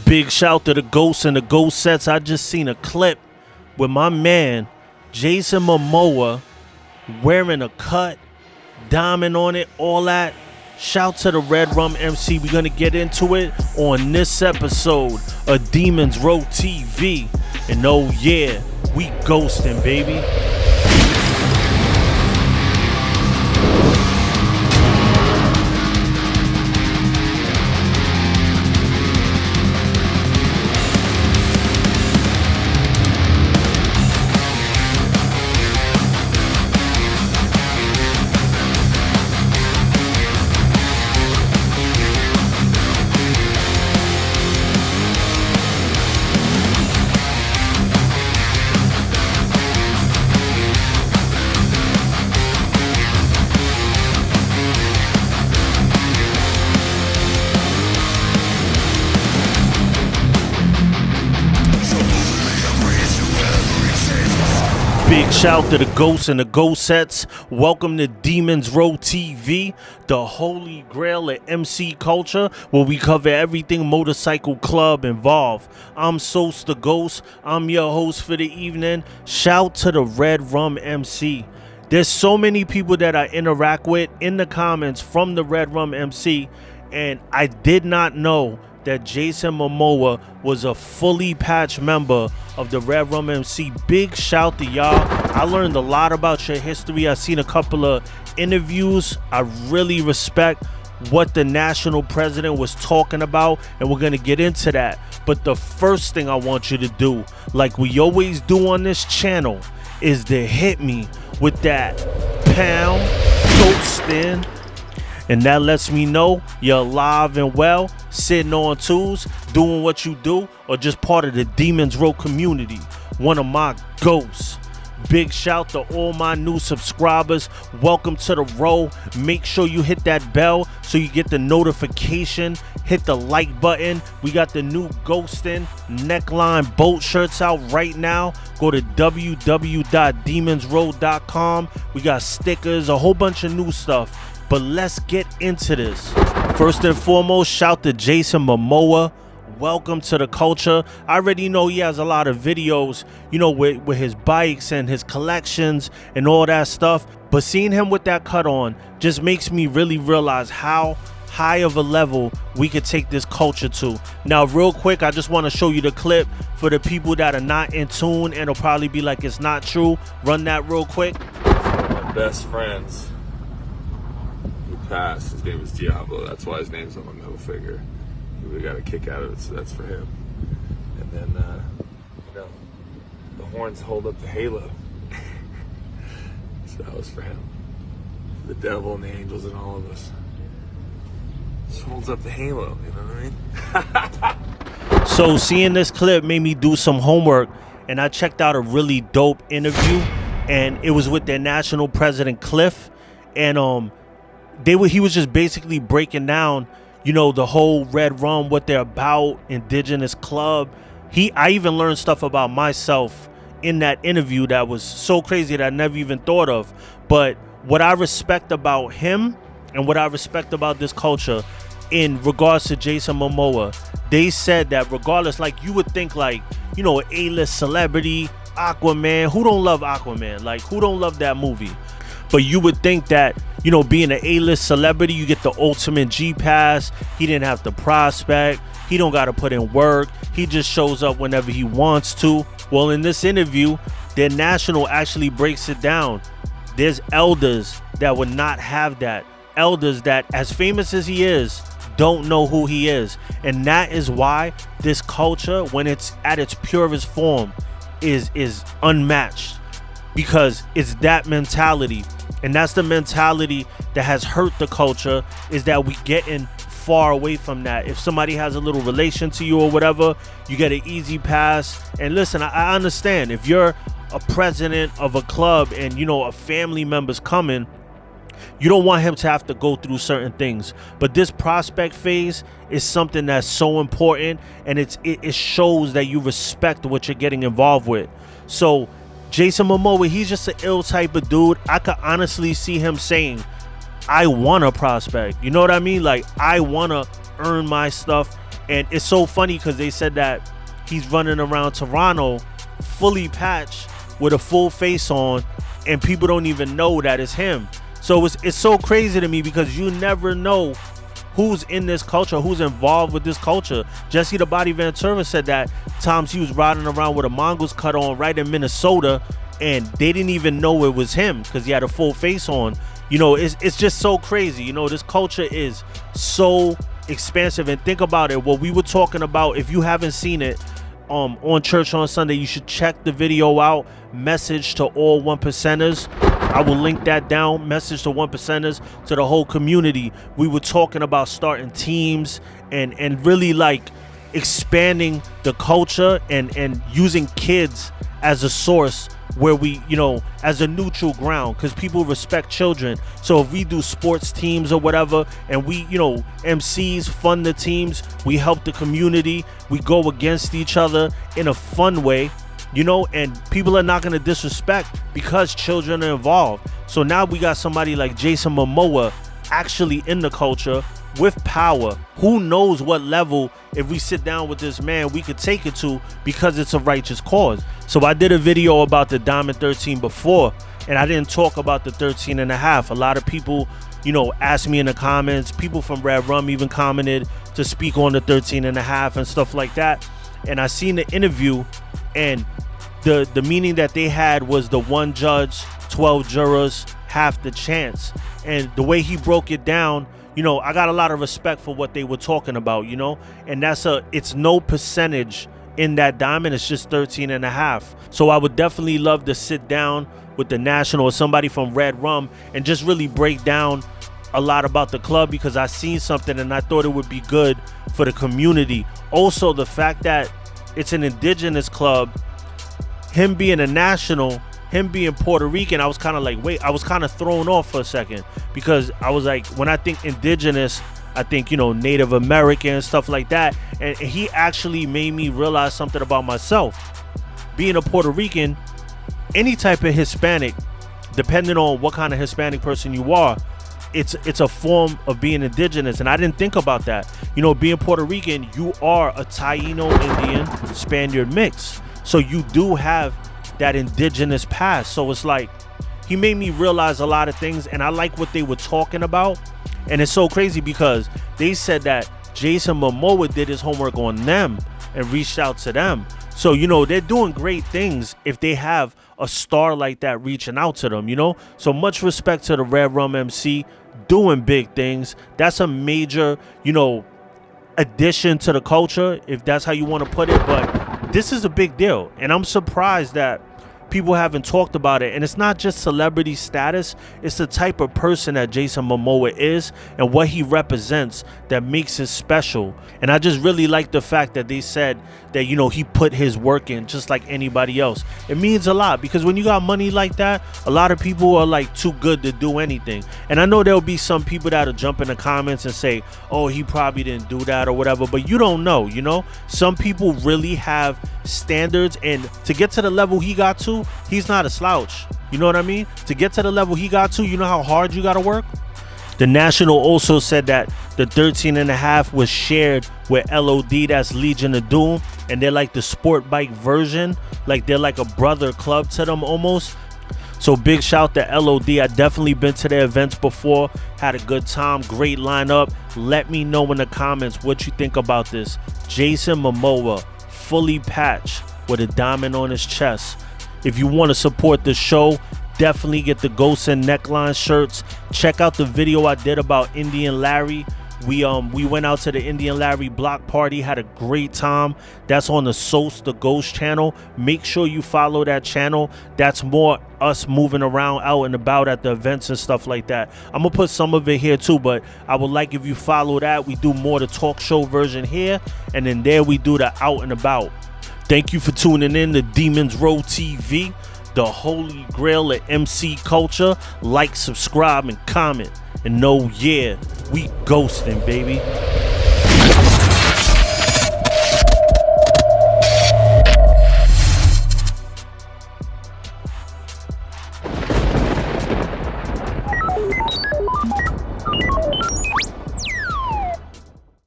Big shout to the Ghosts and the Ghost Sets. I just seen a clip with my man Jason Momoa wearing a cut, diamond on it, all that. Shout to the Redrum MC. We're gonna get into it on this episode of Demons Row TV. And oh yeah, we ghosting, baby. Big shout to the Ghosts and the Ghost Sets. Welcome to Demons Row TV, the holy grail of MC culture, where we cover everything motorcycle club involved. I'm Sos the Ghost. I'm your host for the evening. Shout to the Redrum MC. There's so many people that I interact with in the comments from the Redrum MC, and I did not know that Jason Momoa was a fully patched member of the Redrum MC. Big shout to y'all. I learned a lot about your history. I seen a couple of interviews. I really respect what the national president was talking about, and we're gonna get into that. But the first thing I want you to do, like we always do on this channel, is to hit me with that pound ghosting. And that lets me know you're alive and well, sitting on twos, doing what you do, or just part of the Demons Row community. One of my ghosts. Big shout to all my new subscribers. Welcome to the row. Make sure you hit that bell so you get the notification. Hit the like button. We got the new Ghostin' neckline boat shirts out right now. Go to www.demonsrow.com. We got stickers, a whole bunch of new stuff. But let's get into this. First and foremost, shout to Jason Momoa. Welcome to the culture. I already know he has a lot of videos, you know, with his bikes and his collections and all that stuff. But seeing him with that cut on just makes me really realize how high of a level we could take this culture to. Now, real quick, I just want to show you the clip for the people that are not in tune and will probably be like, it's not true. Run that real quick. One of my best friends who passed, his name is Diablo. That's why his name's on the middle finger. We got a kick out of it, so that's for him. And then, you know, the horns hold up the halo. So that was for him. The devil and the angels and all of us. Just holds up the halo, you know what I mean? So seeing this clip made me do some homework, and I checked out a really dope interview, and it was with their national president, Cliff. And he was just basically breaking down, you know, the whole Redrum, what they're about, indigenous club. I even learned stuff about myself in that interview that was so crazy that I never even thought of. But what I respect about him and what I respect about this culture in regards to Jason Momoa, they said that regardless, like you would think like, you know, an A-list celebrity, Aquaman, who don't love Aquaman? Like, who don't love that movie? But you would think that, you know, being an A-list celebrity, you get the ultimate G-Pass. He didn't have to prospect. He don't got to put in work. He just shows up whenever he wants to. Well, in this interview, their national actually breaks it down. There's elders that would not have that. Elders that, as famous as he is, don't know who he is. And that is why this culture, when it's at its purest form, is unmatched. Because it's that mentality. And that's the mentality that has hurt the culture, is that we getting far away from that. If somebody has a little relation to you or whatever, you get an easy pass. And listen, I understand if you're a president of a club and, you know, a family member's coming, you don't want him to have to go through certain things. But this prospect phase is something that's so important, and it shows that you respect what you're getting involved with. So Jason Momoa, he's just an ill type of dude. I could honestly see him saying, I want to prospect. You know what I mean? Like, I want to earn my stuff And it's so funny because they said that he's running around Toronto fully patched with a full face on, and people don't even know that it's him. So it's so crazy to me because you never know who's in this culture, who's involved with this culture. Jesse the Body Ventura said that times he was riding around with a mongoose cut on right in Minnesota, and they didn't even know it was him because he had a full face on. You know, it's just so crazy. You know, this culture is so expansive. And think about it, what we were talking about, if you haven't seen it on Church on Sunday, you should check the video out. Message to all 1%ers. I will link that down. Message to 1%ers, to the whole community. We were talking about starting teams and really like expanding the culture and using kids as a source where we, you know, as a neutral ground, because people respect children. So if we do sports teams or whatever, and we, you know, MCs fund the teams, we help the community, we go against each other in a fun way, you know, and people are not going to disrespect because children are involved. So now we got somebody like Jason Momoa actually in the culture with power. Who knows what level, if we sit down with this man, we could take it to, because it's a righteous cause. So I did a video about the Diamond 13 before, and I didn't talk about the 13 and a half. A lot of people, you know, asked me in the comments. People from Redrum even commented to speak on the 13 and a half and stuff like that. And I seen the interview, and the meaning that they had was the 1 judge, 12 jurors, half the chance. And the way he broke it down, you know, I got a lot of respect for what they were talking about, you know, and it's no percentage in that diamond. It's just 13 and a half. So I would definitely love to sit down with the National or somebody from Redrum and just really break down a lot about the club, because I seen something and I thought it would be good for the community. Also, the fact that it's an indigenous club, him being a national, him being Puerto Rican, I was kind of like, wait, I was kind of thrown off for a second, because I was like, when I think indigenous, I think, you know, Native American, stuff like that. And he actually made me realize something about myself. Being a Puerto Rican, any type of Hispanic, depending on what kind of Hispanic person you are, it's a form of being indigenous. And I didn't think about that. You know, being Puerto Rican, you are a Taino Indian Spaniard mix. So you do have that indigenous past. So it's like, he made me realize a lot of things, and I like what they were talking about. And it's so crazy because they said that Jason Momoa did his homework on them and reached out to them. So, you know, they're doing great things if they have a star like that reaching out to them, you know. So much respect to the Redrum MC, doing big things. That's a major, you know, addition to the culture, if that's how you want to put it. But this is a big deal, and I'm surprised that people haven't talked about it. And it's not just celebrity status, it's the type of person that Jason Momoa is and what he represents that makes it special. And I just really like the fact that they said that, you know, he put his work in just like anybody else. It means a lot, because when you got money like that, a lot of people are like too good to do anything. And I know there'll be some people that'll jump in the comments and say, oh, he probably didn't do that or whatever, but you don't know, you know. Some people really have standards, and to get to the level he got to, he's not a slouch. You know what I mean? To get to the level he got to, you know how hard you got to work? The National also said that the 13 and a half was shared with LOD, that's Legion of Doom, and they're like the sport bike version. Like they're like a brother club to them almost. So big shout to LOD. I definitely been to their events before, had a good time, great lineup. Let me know in the comments what you think about this. Jason Momoa, fully patched with a diamond on his chest. If you want to support the show, definitely get the Ghost and Neckline shirts. Check out the video I did about Indian Larry. We went out to the Indian Larry block party, had a great time. That's on the Soast the Ghost channel. Make sure you follow that channel. That's more us moving around out and about at the events and stuff like that. I'm gonna put some of it here too, but I would like if you follow that. We do more the talk show version here, and then there we do the out and about. Thank you for tuning in to Demons Row TV, the holy grail of MC culture. Like, subscribe, and comment. And know, yeah, we ghosting, baby.